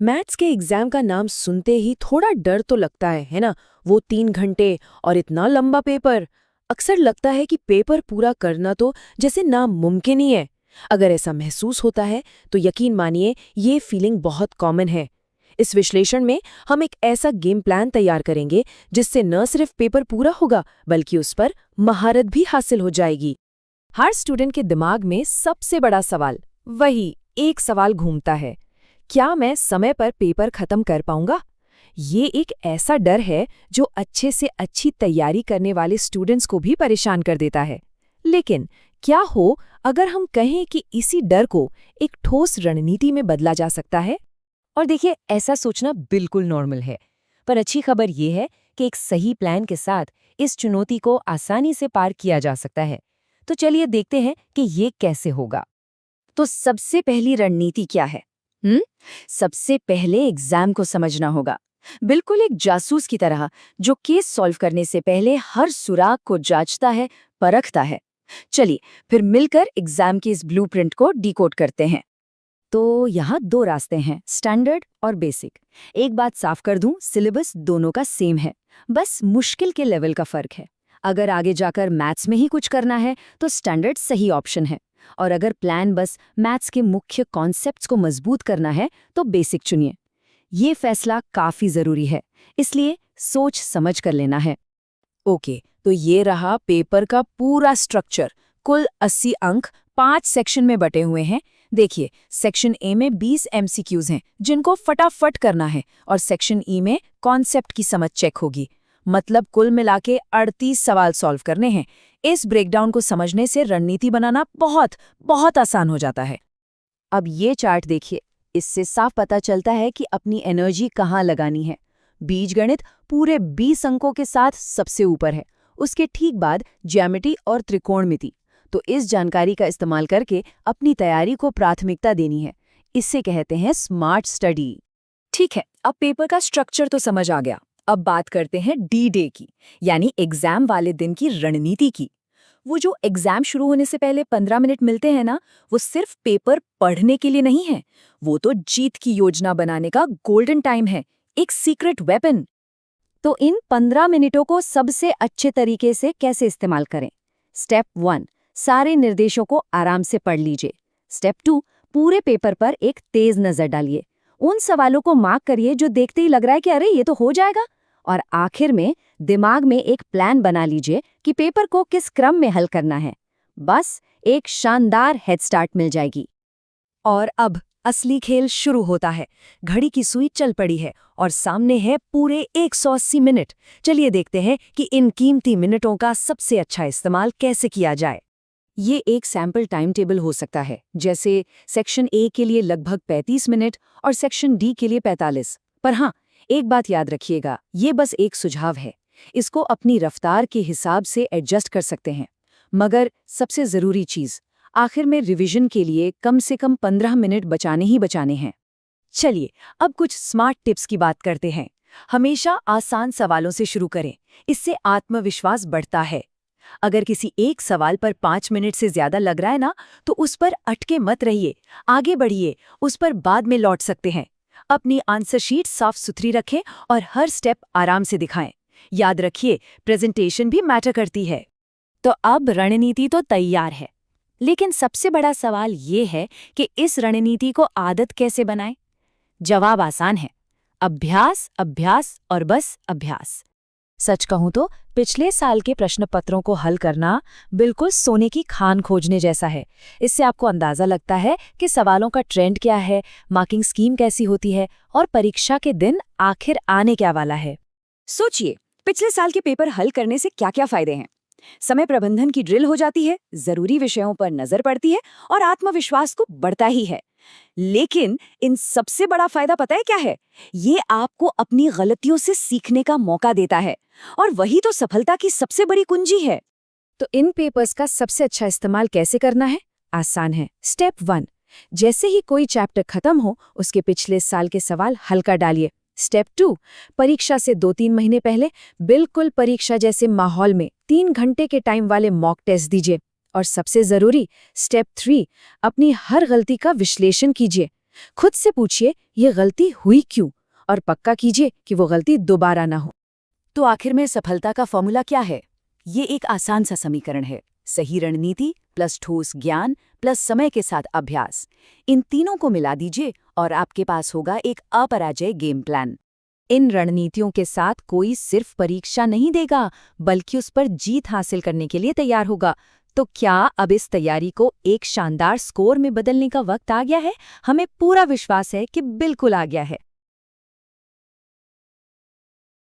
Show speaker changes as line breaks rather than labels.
Maths के exam का नाम सुनते ही थोड़ा डर तो लगता है ना। वो 3 घंटे और इतना लंबा पेपर। अक्सर लगता है कि पेपर पूरा करना तो जैसे नामुमकिन ही है। अगर ऐसा महसूस होता है तो यकीन मानिए ये फीलिंग बहुत कॉमन है। इस विश्लेषण में हम एक ऐसा गेम प्लान तैयार करेंगे जिससे न सिर्फ पेपर पूरा होगा बल्कि उस पर महारत भी हासिल हो जाएगी। हर स्टूडेंट के दिमाग में सबसे बड़ा सवाल वही एक सवाल घूमता है, क्या मैं समय पर पेपर खत्म कर पाऊंगा? ये एक ऐसा डर है जो अच्छे से अच्छी तैयारी करने वाले स्टूडेंट्स को भी परेशान कर देता है। लेकिन क्या हो अगर हम कहें कि इसी डर को एक ठोस रणनीति में बदला जा सकता है?
और देखिए, ऐसा सोचना बिल्कुल नॉर्मल है। पर अच्छी खबर ये है कि एक सही प्लान के साथ इस चुनौती को आसानी से पार किया जा सकता है। तो चलिए देखते हैं कि ये कैसे होगा।
तो सबसे पहली रणनीति क्या है? सबसे पहले एग्जाम को समझना होगा। बिल्कुल एक जासूस की तरह जो केस सॉल्व करने से पहले हर सुराग को जांचता है, परखता है। चलिए फिर मिलकर एग्जाम की इस ब्लूप्रिंट को डिकोड करते हैं। तो यहाँ दो रास्ते हैं, स्टैंडर्ड और बेसिक। एक बात साफ कर दूं, सिलेबस दोनों का सेम है, बस मुश्किल के लेवल का फर्क है। अगर आगे जाकर मैथ्स में ही कुछ करना है तो स्टैंडर्ड सही ऑप्शन है, और अगर प्लान बस मैथ्स के मुख्य कॉन्सेप्ट्स को मजबूत करना है तो बेसिक चुनिए। ये फैसला काफी जरूरी है, इसलिए सोच समझ कर लेना है।
ओके, तो ये रहा पेपर का पूरा स्ट्रक्चर। कुल 80 अंक 5 सेक्शन में बटे हुए हैं। देखिए, सेक्शन ए में 20 एमसीक्यूज हैं जिनको फटाफट करना है, और सेक्शन ई में कॉन्सेप्ट की समझ चेक होगी। मतलब कुल मिलाके 38 सवाल सॉल्व करने हैं। इस ब्रेकडाउन को समझने से रणनीति बनाना बहुत बहुत आसान हो जाता है।
अब ये चार्ट देखिए, इससे साफ पता चलता है कि अपनी एनर्जी कहाँ लगानी है। बीजगणित पूरे 20 अंकों के साथ सबसे ऊपर है, उसके ठीक बाद ज्यामिति और त्रिकोणमिति। तो इस जानकारी का इस्तेमाल करके अपनी तैयारी को प्राथमिकता देनी है। इससे कहते हैं स्मार्ट स्टडी।
ठीक है, अब पेपर का स्ट्रक्चर तो समझ आ गया। अब बात करते हैं डी डे की, यानी एग्जाम वाले दिन की रणनीति की। वो जो एग्जाम शुरू होने से पहले 15 मिनट मिलते हैं ना, वो सिर्फ पेपर पढ़ने के लिए नहीं है, वो तो जीत की योजना बनाने का गोल्डन टाइम है, एक सीक्रेट वेपन।
तो इन 15 मिनटों को सबसे अच्छे तरीके से कैसे इस्तेमाल करें? स्टेप 1, सारे निर्देशों को आराम से पढ़ लीजिए। स्टेप 2, पूरे पेपर पर एक तेज नजर डालिए। उन सवालों को मार्क करिए जो देखते ही लग रहा है कि अरे ये तो हो जाएगा। और आखिर में दिमाग में एक प्लान बना लीजिए कि पेपर को किस क्रम में हल करना है। बस एक शानदार हेड स्टार्ट मिल जाएगी।
और अब असली खेल शुरू होता है। घड़ी की सुई चल पड़ी है और सामने है पूरे 180 मिनट। चलिए देखते हैं कि इन कीमती मिनटों का सबसे अच्छा इस्तेमाल कैसे किया जाए।
ये एक सैंपल टाइम टेबल हो सकता है, जैसे सेक्शन ए के लिए लगभग 35 मिनट और सेक्शन डी के लिए 45। पर हाँ, एक बात याद रखिएगा, ये बस एक सुझाव है। इसको अपनी रफ्तार के हिसाब से एडजस्ट कर सकते हैं। मगर सबसे ज़रूरी चीज़, आखिर में रिवीजन के लिए कम से कम 15 मिनट बचाने ही बचाने हैं।
चलिए अब कुछ स्मार्ट टिप्स की बात करते हैं। हमेशा आसान सवालों से शुरू करें, इससे आत्मविश्वास बढ़ता है। अगर किसी एक सवाल पर 5 मिनट से ज्यादा लग रहा है ना, तो उस पर अटके मत रहिए, आगे बढ़िए, उस पर बाद में लौट सकते हैं। अपनी आंसर शीट साफ सुथरी रखें और हर स्टेप आराम से दिखाएं। याद रखिए, प्रेजेंटेशन भी मैटर करती है।
तो अब रणनीति तो तैयार है, लेकिन सबसे बड़ा सवाल ये है कि इस रणनीति को आदत कैसे बनाएं? जवाब आसान है, अभ्यास, अभ्यास और बस अभ्यास।
सच कहूं तो पिछले साल के प्रश्न पत्रों को हल करना बिल्कुल सोने की खान खोजने जैसा है। इससे आपको अंदाजा लगता है कि सवालों का ट्रेंड क्या है, मार्किंग स्कीम कैसी होती है और परीक्षा के दिन आखिर आने क्या वाला है।
सोचिए, पिछले साल के पेपर हल करने से क्या क्या फायदे हैं। समय प्रबंधन की ड्रिल हो जाती है, जरूरी विषयों पर नजर पड़ती है और आत्मविश्वास को बढ़ता ही है। लेकिन इन सबसे बड़ा फायदा पता है क्या है? ये आपको अपनी गलतियों से सीखने का मौका देता है, और वही तो सफलता की सबसे बड़ी कुंजी है।
तो इन पेपर्स का सबसे अच्छा इस्तेमाल कैसे करना है? आसान है। स्टेप 1, जैसे ही कोई चैप्टर खत्म हो, उसके पिछले साल के सवाल हल कर डालिए। स्टेप 2, परीक्षा से 2-3 महीने पहले बिल्कुल परीक्षा जैसे माहौल में 3 घंटे के टाइम वाले मॉक टेस्ट दीजिए। और सबसे जरूरी स्टेप 3, अपनी हर गलती का विश्लेषण कीजिए।
खुद से पूछिए ये गलती हुई क्यों, और पक्का कीजिए कि वो गलती दोबारा ना हो।
तो आखिर में सफलता का फॉर्मूला क्या है? ये एक आसान सा समीकरण है। सही रणनीति प्लस ठोस ज्ञान प्लस समय के साथ अभ्यास। इन तीनों को मिला दीजिए और आपके पास होगा एक अपराजय गेम प्लान।
इन रणनीतियों के साथ कोई सिर्फ परीक्षा नहीं देगा, बल्कि उस पर जीत हासिल करने के लिए तैयार होगा। तो क्या अब इस तैयारी को एक शानदार स्कोर में बदलने का वक्त आ गया है? हमें पूरा विश्वास है कि बिल्कुल आ गया है।